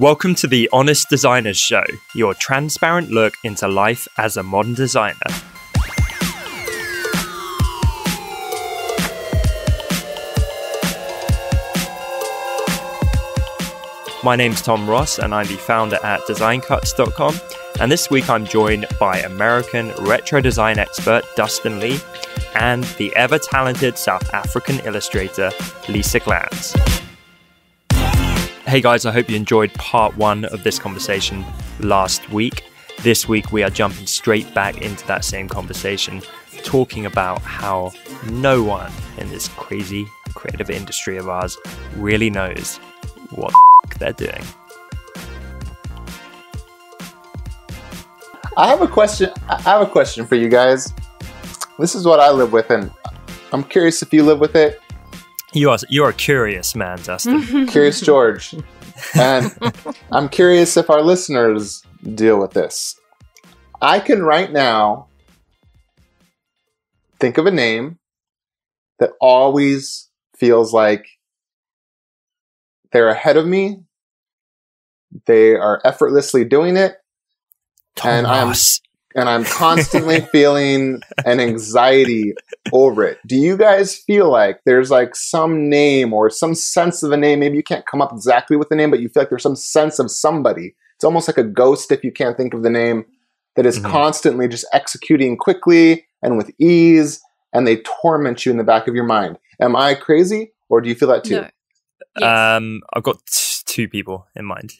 Welcome to the Honest Designers Show, your transparent look into life as a modern designer. My name's Tom Ross and I'm the founder at designcuts.com, and this week I'm joined by American retro design expert Dustin Lee and the ever-talented South African illustrator Lisa Glantz. Hey guys, I hope you enjoyed part one of this conversation last week. This week we are jumping straight back into that same conversation, talking about how no one in this crazy creative industry of ours really knows what they're doing. I have a question for you guys. This is what I live with, and I'm curious if you live with it. You're a curious man, Dustin. Curious George. And I'm curious if our listeners deal with this. I can right now think of a name that always feels like they're ahead of me. They are effortlessly doing it. Thomas. And I'm constantly feeling an anxiety over it. Do you guys feel like there's like some name or some sense of a name? Maybe you can't come up exactly with the name, but you feel like there's some sense of somebody. It's almost like a ghost if you can't think of the name, that is constantly just executing quickly and with ease, and they torment you in the back of your mind. Am I crazy, or do you feel that too? No. Yes. I've got two people in mind.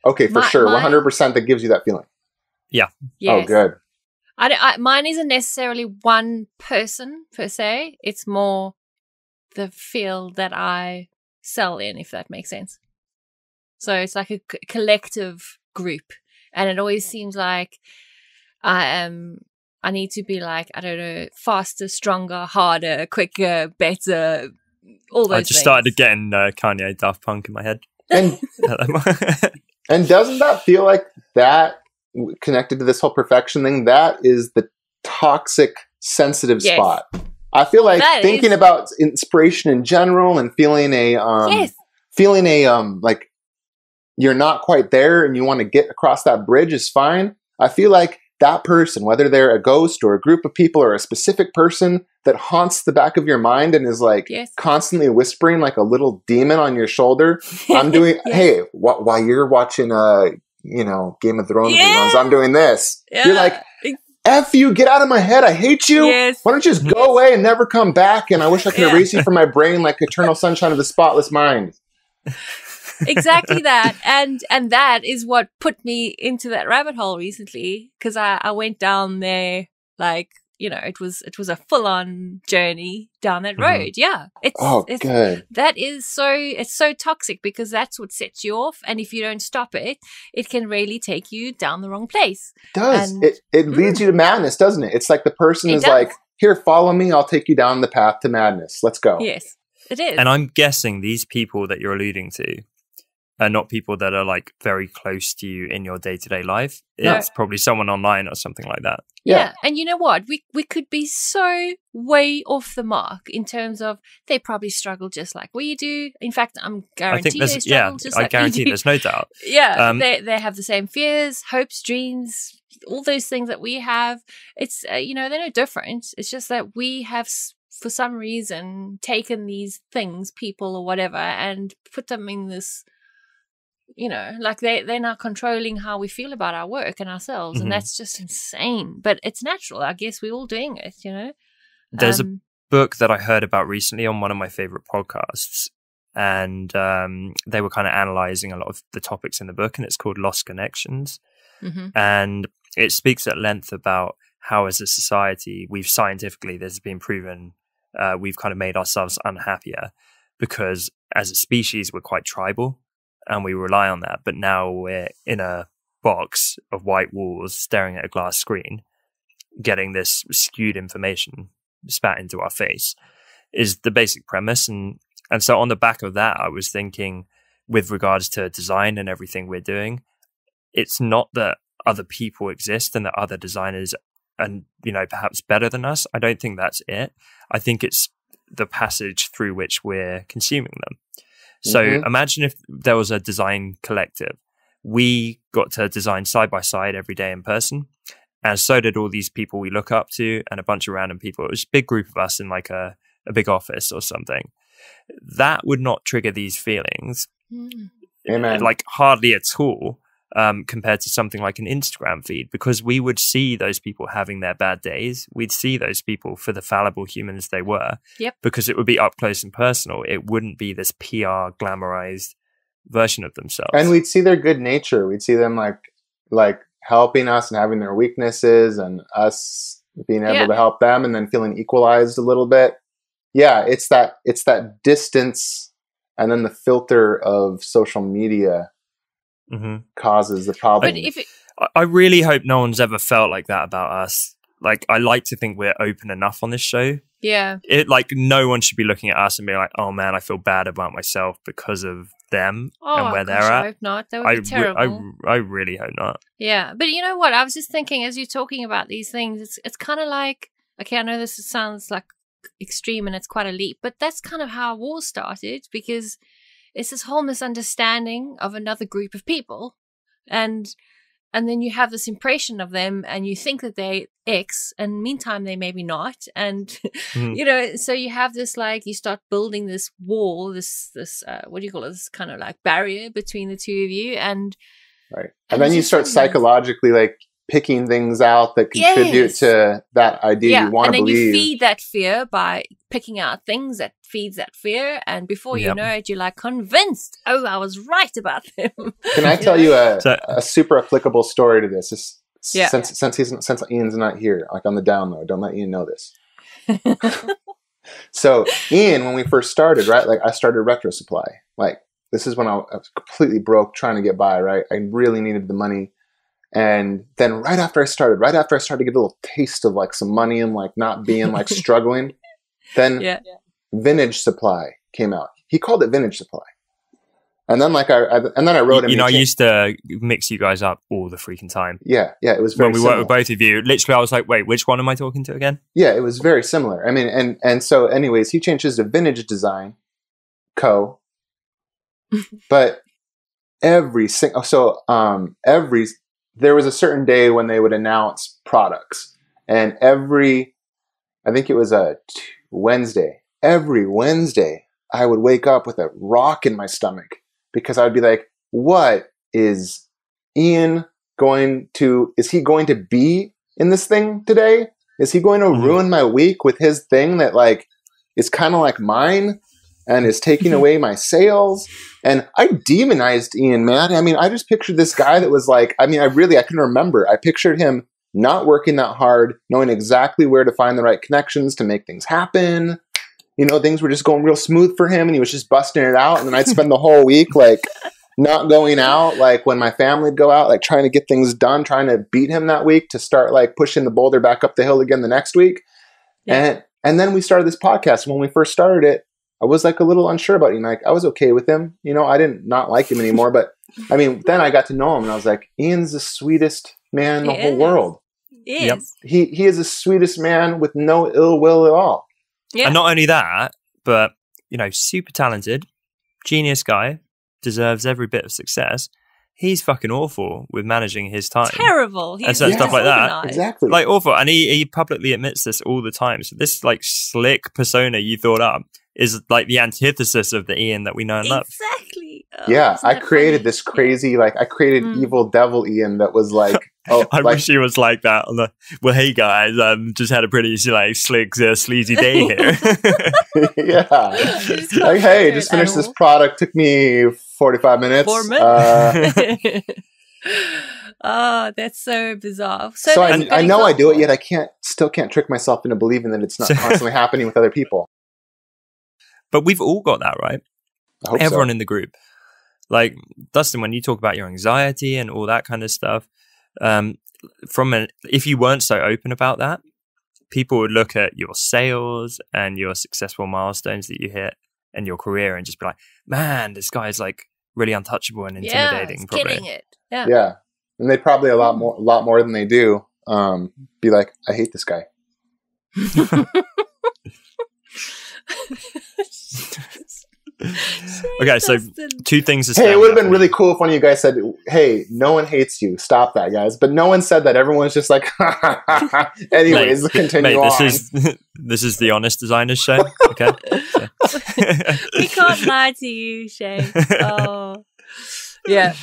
Okay, for sure. 100% that gives you that feeling. Yeah. Yes. Oh, good. Mine isn't necessarily one person per se. It's more the field that I sell in, if that makes sense. So it's like a collective group. And it always seems like I need to be like, I don't know, faster, stronger, harder, quicker, better, all those things. I just started getting Kanye Daft Punk in my head. And, and doesn't that feel like that, connected to this whole perfection thing, that is the toxic, sensitive spot? I feel like thinking about inspiration in general and feeling like you're not quite there and you want to get across that bridge is fine. I feel like that person, whether they're a ghost or a group of people or a specific person that haunts the back of your mind and is like constantly whispering like a little demon on your shoulder. I'm doing, hey, while you're watching Game of Thrones reruns, I'm doing this. Yeah. You're like, F you, get out of my head. I hate you. Yes. Why don't you just go away and never come back? And I wish I could erase you from my brain like Eternal Sunshine of the Spotless Mind. Exactly that. And that is what put me into that rabbit hole recently, because I went down there like, it was a full-on journey down that road. Yeah. It's good. It's so toxic because that's what sets you off. And if you don't stop it, it can really take you down the wrong place. It does. It leads you to madness, doesn't it? It's like the person is like, here, follow me. I'll take you down the path to madness. Let's go. Yes, it is. And I'm guessing these people that you're alluding to are not people that are like very close to you in your day-to-day life. It's probably someone online or something like that. Yeah. And you know what? We could be so way off the mark in terms of they probably struggle just like we do. In fact, I'm guaranteed they struggle just like we do. I guarantee there's no doubt. Yeah. They have the same fears, hopes, dreams, all those things that we have. It's, they're no different. It's just that we have, for some reason, taken these things, people or whatever, and put them in this, like they're now controlling how we feel about our work and ourselves. And that's just insane. But it's natural. I guess we're all doing it, There's a book that I heard about recently on one of my favorite podcasts. And they were kind of analyzing a lot of the topics in the book. And it's called Lost Connections. And it speaks at length about how as a society, there's been proven, we've kind of made ourselves unhappier because as a species, we're quite tribal. And we rely on that. But now we're in a box of white walls staring at a glass screen, getting this skewed information spat into our face is the basic premise. And so on the back of that, I was thinking with regards to design and everything we're doing, it's not that other people exist and that other designers and, perhaps better than us. I don't think that's it. I think it's the passage through which we're consuming them. So imagine if there was a design collective we got to design side by side every day in person. And so did all these people we look up to and a bunch of random people. It was a big group of us in like a big office or something. That would not trigger these feelings. Amen. Like hardly at all, compared to something like an Instagram feed, because we would see those people having their bad days. We'd see those people for the fallible humans they were. Yep. Because it would be up close and personal. It wouldn't be this PR glamorized version of themselves. And we'd see their good nature. We'd see them like helping us and having their weaknesses, and us being able to help them, and then feeling equalized a little bit. Yeah, it's that distance, and then the filter of social media causes the problem. But I really hope no one's ever felt like that about us. Like, I like to think we're open enough on this show. Yeah. No one should be looking at us and being like, oh man, I feel bad about myself because of them and where they're at. I hope not. That would be terrible. I really hope not. Yeah. But you know what? I was just thinking, as you're talking about these things, it's kind of like, okay, I know this sounds like extreme and it's quite a leap, but that's kind of how war started, because it's this whole misunderstanding of another group of people. And then you have this impression of them and you think that they X, and meantime they maybe not. And, you know, so you have this, like, you start building this wall, this what do you call it? This kind of like barrier between the two of you. And then you start psychologically like picking things out that contribute to that idea you want to believe. And then you feed that fear by picking out things that feeds that fear. And before you know it, you're like convinced, oh, I was right about them. Can I tell you a super applicable story to this? Since Ian's not here, like on the download, don't let Ian know this. So Ian, when we first started, right? Like I started Retro Supply. Like this is when I was completely broke, trying to get by, right? I really needed the money. And then right after I started to get a little taste of like some money and like not being like struggling, then Vintage Supply came out. He called it Vintage Supply. And then like I wrote him. You know, I used to mix you guys up all the freaking time. Yeah, it was very when we worked with both of you. Literally, I was like, wait, which one am I talking to again? Yeah, it was very similar. I mean, and so anyways, he changed his to Vintage Design Co. But there was a certain day when they would announce products, and I think it was a Wednesday. Every Wednesday, I would wake up with a rock in my stomach because I would be like, what is Ian is he going to be in this thing today? Is he going to ruin my week with his thing that like is kind of like mine and is taking away my sales? And I demonized Ian, man. I mean, I just pictured this guy that was like, I couldn't remember. I pictured him not working that hard, knowing exactly where to find the right connections to make things happen. You know, things were just going real smooth for him and he was just busting it out. And then I'd spend the whole week like not going out, like when my family would go out, like trying to get things done, trying to beat him that week to start like pushing the boulder back up the hill again the next week. Yeah. And then we started this podcast. When we first started it, I was like a little unsure about him. Like I was okay with him. You know, I didn't not like him anymore. But I mean, then I got to know him and I was like, Ian's the sweetest man in the whole world. Yep. He is the sweetest man with no ill will at all. Yeah. And not only that, but, you know, super talented, genius guy, deserves every bit of success. He's fucking awful with managing his time. Terrible. And stuff like that. Exactly. Like awful. And he publicly admits this all the time. So this like slick persona you thought up is like the antithesis of the Ian that we know and love. Exactly. Oh, I created this crazy, like I created evil devil Ian that was like, I wish he was like that. Well, hey guys, just had a pretty like slick, sleazy day here. Yeah. Like, hey, just finished this product. Took me 45 minutes. 4 minutes. Oh, that's so bizarre. So I know I do it, yet I still can't trick myself into believing that it's not constantly happening with other people. But we've all got that, right? Everyone in the group. Like, Dustin, when you talk about your anxiety and all that kind of stuff, if you weren't so open about that, people would look at your sales and your successful milestones that you hit and your career and just be like, man, this guy's like really untouchable and intimidating. Yeah, getting it. Yeah. Yeah. And they'd probably a lot more than they do be like, I hate this guy. Okay, so two things. Hey, it would have been really cool if one of you guys said, "Hey, no one hates you. Stop that, guys." But no one said that. Everyone's just like, anyways, continue on. This is the Honest Designers show. Okay, so. We can't lie to you, Shane. Oh, yeah.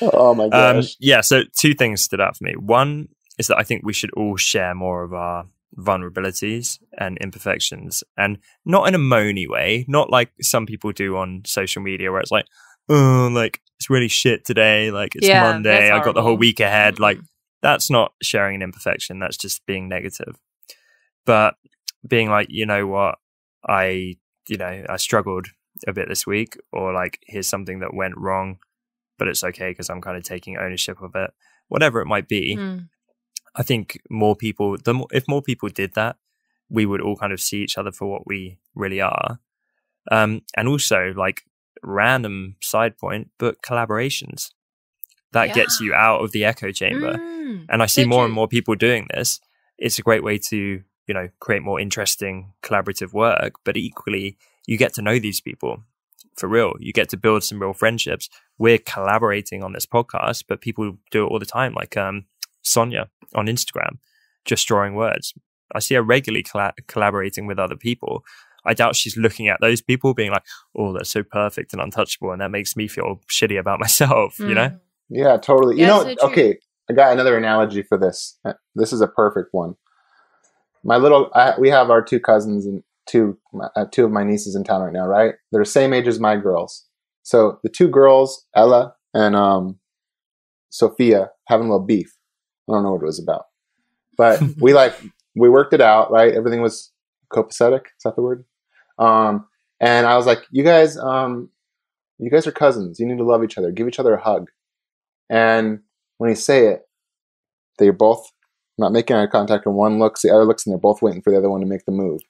Oh my gosh. Yeah. So two things stood out for me. One is that I think we should all share more of our vulnerabilities and imperfections, and not in a moany way, not like some people do on social media where it's like, oh, like it's really shit today, like it's Monday, I got the whole week ahead. Like that's not sharing an imperfection, that's just being negative. But being like, you know what, I struggled a bit this week, or like here's something that went wrong, but it's okay because I'm kind of taking ownership of it, whatever it might be. I think if more people did that, we would all kind of see each other for what we really are. And also, like, random side point, but collaborations. That gets you out of the echo chamber. And I see more and more people doing this. It's a great way to, create more interesting collaborative work, but equally, you get to know these people for real. You get to build some real friendships. We're collaborating on this podcast, but people do it all the time. Like, Sonia on Instagram, just drawing words. I see her regularly collaborating with other people. I doubt she's looking at those people being like, oh, they're so perfect and untouchable, and that makes me feel shitty about myself, you know? Yeah, totally. So okay, I got another analogy for this. This is a perfect one. We have our two cousins and two of my nieces in town right now, right? They're the same age as my girls. So the two girls, Ella and Sophia, having a little beef. I don't know what it was about, but we worked it out, right? Everything was copacetic. Is that the word? And I was like, you guys are cousins. You need to love each other. Give each other a hug. And when you say it, they're both not making eye contact, and one looks, the other looks, and they're both waiting for the other one to make the move.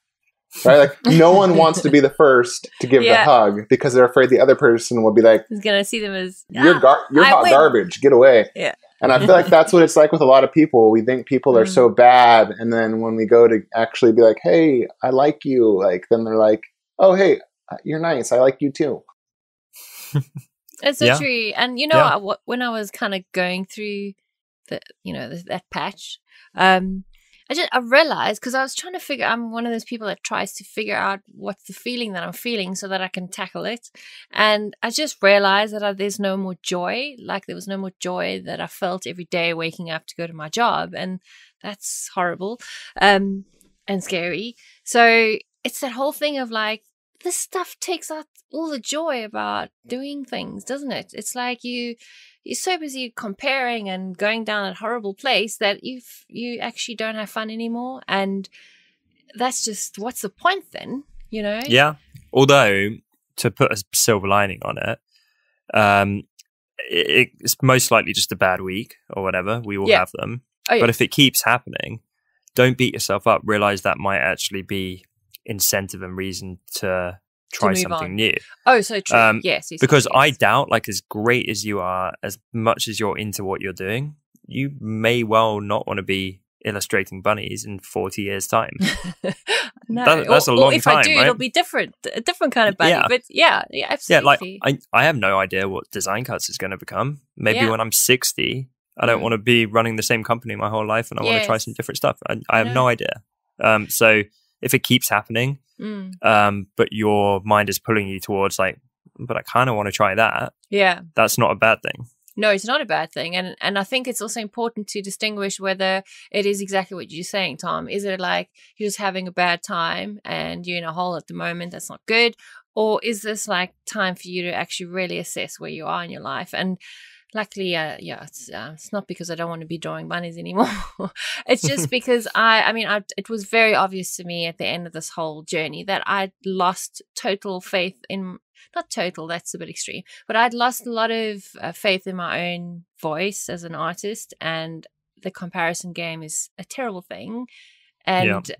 Right? Like no one wants to be the first to give the hug because they're afraid the other person will be like, "He's gonna see them as you're hot garbage. Get away." Yeah. And I feel like that's what it's like with a lot of people. We think people are so bad, and then when we go to actually be like, "Hey, I like you," like then they're like, "Oh, hey, you're nice. I like you too." It's so true. And when I was kind of going through that patch, I realized, because I was trying to figure, I'm one of those people that tries to figure out what's the feeling that I'm feeling so that I can tackle it. And I just realized that there's no more joy. Like there was no more joy that I felt every day waking up to go to my job. And that's horrible and scary. So it's that whole thing of like, this stuff takes out all the joy about doing things, doesn't it? It's like you're so busy comparing and going down that horrible place that you actually don't have fun anymore. And that's just, what's the point then, Yeah. Although, to put a silver lining on it, it's most likely just a bad week or whatever. We all have them. Oh, yeah. But if it keeps happening, don't beat yourself up. Realize that might actually be incentive and reason to try something new. Oh, so true. Yes. Because I doubt, like, as great as you are, as much as you're into what you're doing, you may well not want to be illustrating bunnies in 40 years' time. No, that's a long time. If I do, right? It'll be a different kind of bunny. Yeah. But yeah, absolutely. Yeah, like I have no idea what Design Cuts is going to become. Maybe when I'm 60, I don't want to be running the same company my whole life, and I want to try some different stuff. I have no idea. So if it keeps happening, but your mind is pulling you towards like, but I kind of want to try that. Yeah, that's not a bad thing. No, it's not a bad thing. And I think it's also important to distinguish whether it is exactly what you're saying, Tom. Is it like you're just having a bad time and you're in a hole at the moment that's not good? Or is this like time for you to actually really assess where you are in your life? And luckily, it's not because I don't want to be drawing bunnies anymore. It's just because it was very obvious to me at the end of this whole journey that I'd lost total faith in, not total, that's a bit extreme, but I'd lost a lot of faith in my own voice as an artist, and the comparison game is a terrible thing. And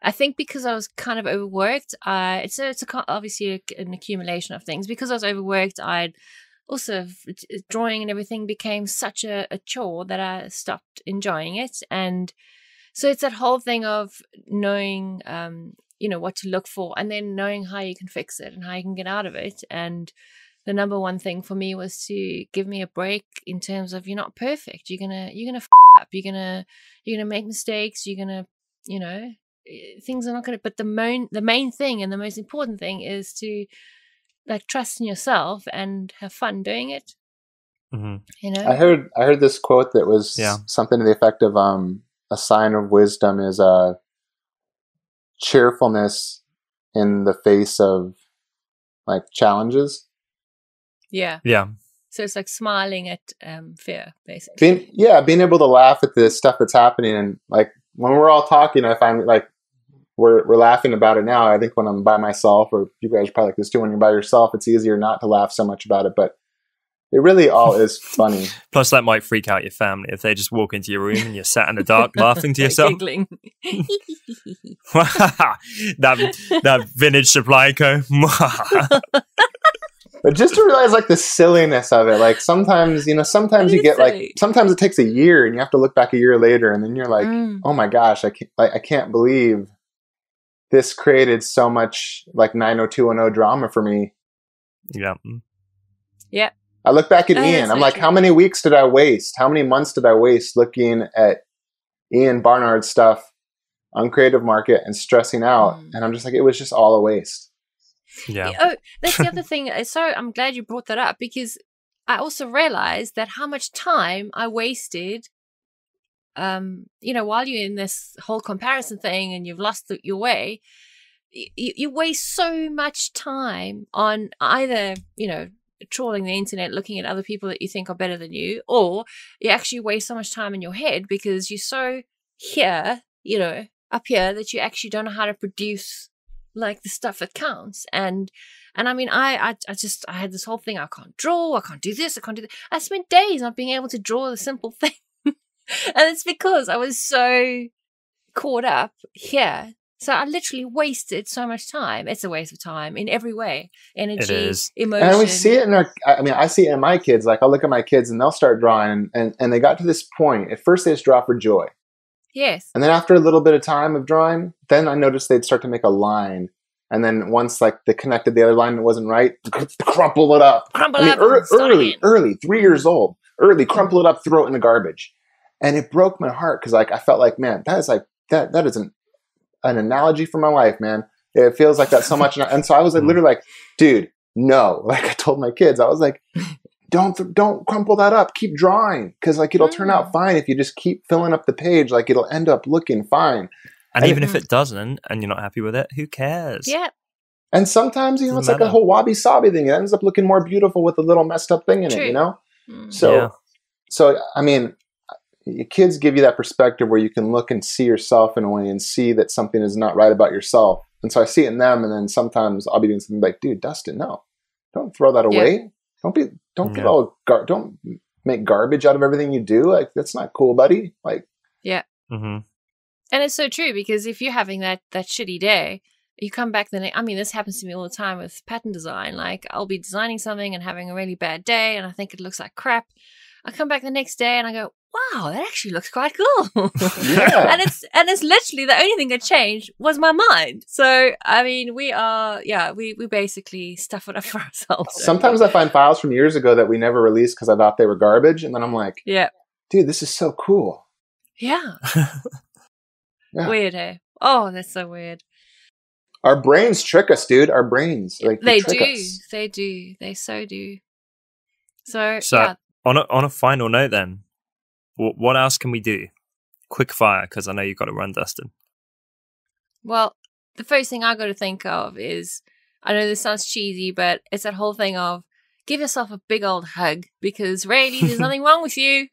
I think because I was kind of overworked, it's obviously an accumulation of things. Because I was overworked, I'd also, drawing and everything became such a chore that I stopped enjoying it. And so it's that whole thing of knowing what to look for, and then knowing how you can fix it and how you can get out of it. And the number one thing for me was to give me a break in terms of, you're not perfect. You're gonna f up. You're gonna make mistakes. You're gonna, things are not gonna. But the main thing and the most important thing is to like trust in yourself and have fun doing it. I heard this quote that was something to the effect of a sign of wisdom is cheerfulness in the face of like challenges. Yeah. So it's like smiling at fear, basically. Being able to laugh at the stuff that's happening, and like when we're all talking, I find like we're laughing about it now. I think when I'm by myself, or you guys are probably like this too, when you're by yourself, it's easier not to laugh so much about it, but it really all is funny. Plus, that might freak out your family if they just walk into your room and you're sat in the dark laughing to yourself. Giggling. that vintage Supply Co. But just to realize like the silliness of it, like sometimes you get like, sometimes it takes a year and you have to look back a year later and then you're like, oh my gosh, I can't believe this created so much like 90210 drama for me. Yeah. I look back at Ian. I'm like, how many weeks did I waste? How many months did I waste looking at Ian Barnard's stuff on Creative Market and stressing out? And I'm just like, it was just all a waste. Yeah. Oh, that's the other thing. So I'm glad you brought that up, because I also realized that how much time I wasted, while you're in this whole comparison thing and you've lost your way, you waste so much time on either, trawling the internet, looking at other people that you think are better than you, or you actually waste so much time in your head because you're so up here that you actually don't know how to produce like the stuff that counts. And I mean, I had this whole thing. I can't draw. I can't do this. I can't do that. I spent days not being able to draw the simple thing. And it's because I was so caught up here. So I literally wasted so much time. It's a waste of time in every way. Energy, emotion. And we see it I see it in my kids. Like I'll look at my kids and they'll start drawing and they got to this point. At first they just draw for joy. Yes. And then after a little bit of time of drawing, then I noticed they'd start to make a line. And then once like they connected the other line that wasn't right, crumple it up. Early, 3 years old, crumple it up, throw it in the garbage. And it broke my heart because like I felt like, man, that is like that is an analogy for my life, man. It feels like that so much. And so I was like literally like, dude, no. Like I told my kids, I was like, don't crumple that up. Keep drawing, because like it'll turn out fine if you just keep filling up the page. Like it'll end up looking fine. And even if it doesn't, and you're not happy with it, who cares? Yeah. And sometimes it's like a whole wabi-sabi thing. It ends up looking more beautiful with a little messed up thing in it. So I mean, your kids give you that perspective where you can look and see yourself in a way and see that something is not right about yourself. And so I see it in them, and then sometimes I'll be doing something like, dude, Dustin, no, don't throw that away. Don't make garbage out of everything you do. Like that's not cool, buddy. Like, And it's so true, because if you're having that shitty day, you come back the next. I mean, this happens to me all the time with pattern design. Like I'll be designing something and having a really bad day, and I think it looks like crap. I come back the next day and I go, wow, that actually looks quite cool. Yeah. and it's literally the only thing that changed was my mind. So I mean, we basically stuff it up for ourselves. Sometimes I find files from years ago that we never released because I thought they were garbage, and then I'm like, dude, this is so cool. Yeah. Weird, hey? Oh, that's so weird. Our brains trick us, dude. Our brains, like they trick do. us. They do. They so do. So on a final note, then, what else can we do? Quick fire, because I know you've got to run, Dustin. Well, the first thing I got to think of is, I know this sounds cheesy, but it's that whole thing of give yourself a big old hug, because really, there's nothing wrong with you.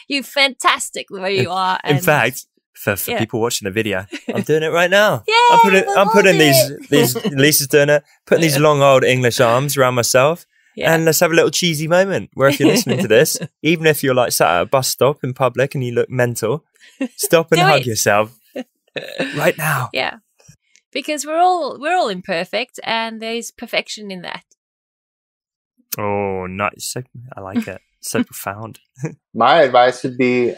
You're fantastic the way you are. In fact, for people watching the video, I'm doing it right now. Yeah, I'm putting these Lisa's doing it, putting these long old English arms around myself. Yeah. And let's have a little cheesy moment where if you're listening to this, even if you're like sat at a bus stop in public and you look mental, stop and hug yourself right now. Yeah. Because we're all imperfect, and there's perfection in that. Oh, nice. I like it. So profound. My advice would be,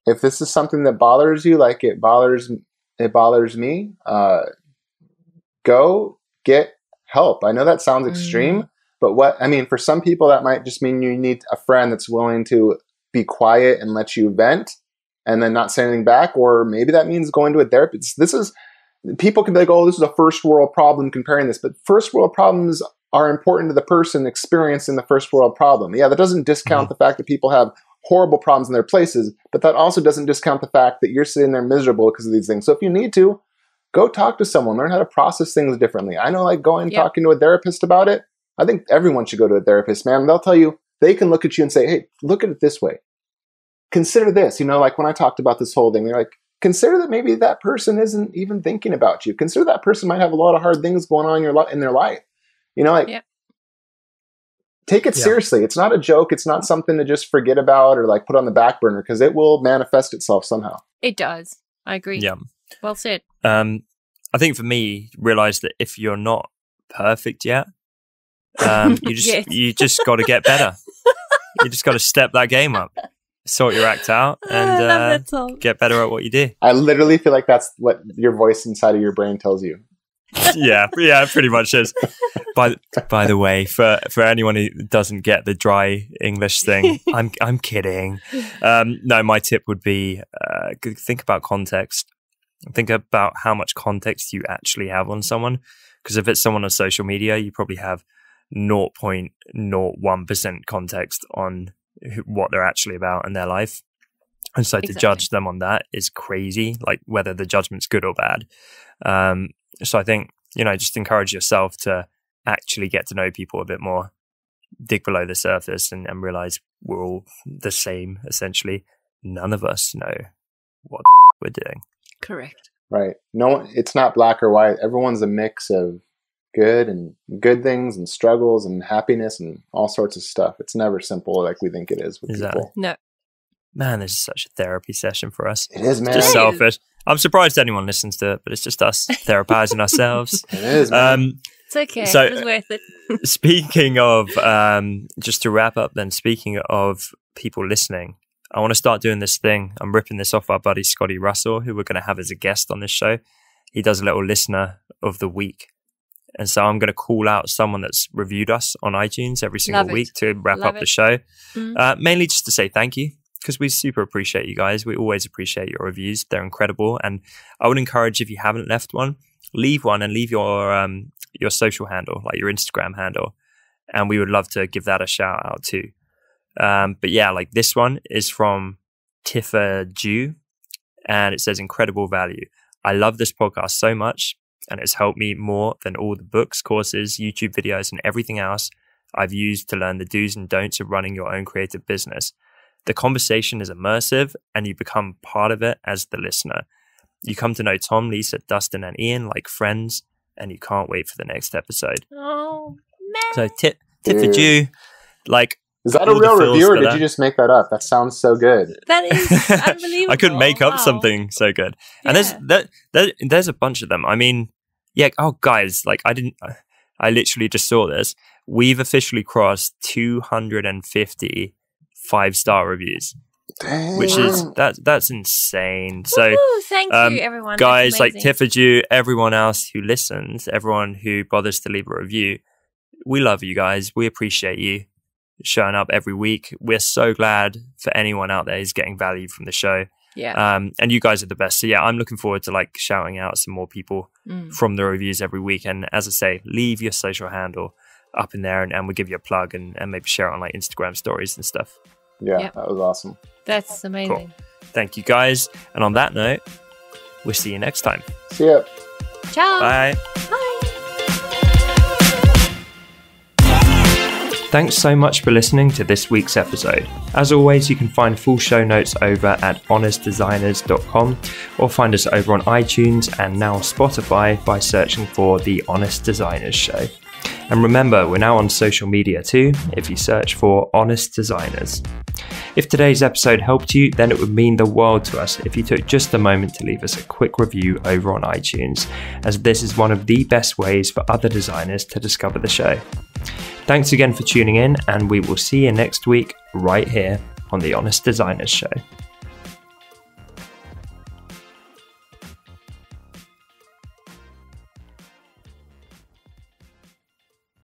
if this is something that bothers you, like it bothers it bothers me. Go get help. I know that sounds extreme, but for some people that might just mean you need a friend that's willing to be quiet and let you vent and then not say anything back. Or maybe that means going to a therapist. People can be like, oh, this is a first world problem comparing this, but first world problems are important to the person experiencing the first world problem. Yeah, that doesn't discount the fact that people have horrible problems in their places, but that also doesn't discount the fact that you're sitting there miserable because of these things. So if you need to, go talk to someone, learn how to process things differently. I know, like, going and talking to a therapist about it, I think everyone should go to a therapist, man. They'll tell you, they can look at you and say, hey, look at it this way. Consider this. Like when I talked about this whole thing, they're like, consider that maybe that person isn't even thinking about you. Consider that person might have a lot of hard things going on in their life. Take it seriously. It's not a joke. It's not something to just forget about or like put on the back burner, because it will manifest itself somehow. It does. I agree. Yeah. Well said. I think for me, realize that if you're not perfect yet, you just got to get better. You just got to step that game up, sort your act out, and get better at what you do. I literally feel like that's what your voice inside of your brain tells you. yeah, it pretty much is. By the way, for anyone who doesn't get the dry English thing, I'm kidding. No, my tip would be think about context. Think about how much context you actually have on someone. Because if it's someone on social media, you probably have 0.01% context on what they're actually about in their life. And so to judge them on that is crazy, like whether the judgment's good or bad. So I think, just encourage yourself to actually get to know people a bit more, dig below the surface and realize we're all the same, essentially. None of us know what we're doing. Correct. Right. No, it's not black or white. Everyone's a mix of good things and struggles and happiness and all sorts of stuff. It's never simple like we think it is with people. No. Man, this is such a therapy session for us. It is, man. It's just selfish. I'm surprised anyone listens to it, but it's just us therapizing ourselves. It is, man. It's okay. So, it was worth it. Speaking of, just to wrap up then, speaking of people listening, I want to start doing this thing. I'm ripping this off our buddy Scotty Russell, who we're going to have as a guest on this show. He does a little listener of the week. And so I'm going to call out someone that's reviewed us on iTunes every single week to wrap up the show. Mainly just to say thank you, because we super appreciate you guys. We always appreciate your reviews. They're incredible. And I would encourage, if you haven't left one, leave one and leave your social handle, like your Instagram handle. And we would love to give that a shout out too. But yeah, like this one is from Tifa Jew, and it says, incredible value. I love this podcast so much, and it's helped me more than all the books, courses, YouTube videos, and everything else I've used to learn the do's and don'ts of running your own creative business. The conversation is immersive, and you become part of it as the listener. You come to know Tom, Lisa, Dustin, and Ian like friends, and you can't wait for the next episode. Oh, man. So Tifa Jew, like, is that a real review, or did you just make that up? That sounds so good. That is unbelievable. I couldn't make up something so good. And there's a bunch of them. I mean, yeah. Oh, guys, like I literally just saw this. We've officially crossed 250 5-star reviews. Dang. Which is that's insane. So thank you, everyone, guys like Tifa Jew, everyone else who listens, everyone who bothers to leave a review. We love you guys. We appreciate you showing up every week. We're so glad for anyone out there who's getting value from the show. Yeah. And you guys are the best. So yeah, I'm looking forward to like shouting out some more people from the reviews every week. And as I say, leave your social handle up in there and we'll give you a plug and maybe share it on like Instagram stories and stuff. Yeah, That was awesome. That's amazing. Cool. Thank you guys. And on that note, we'll see you next time. See ya. Ciao. Bye. Bye. Thanks so much for listening to this week's episode. As always, you can find full show notes over at honestdesigners.com or find us over on iTunes and now Spotify by searching for The Honest Designers Show. And remember, we're now on social media too, if you search for Honest Designers. If today's episode helped you, then it would mean the world to us if you took just a moment to leave us a quick review over on iTunes, as this is one of the best ways for other designers to discover the show. Thanks again for tuning in, and we will see you next week right here on The Honest Designers Show.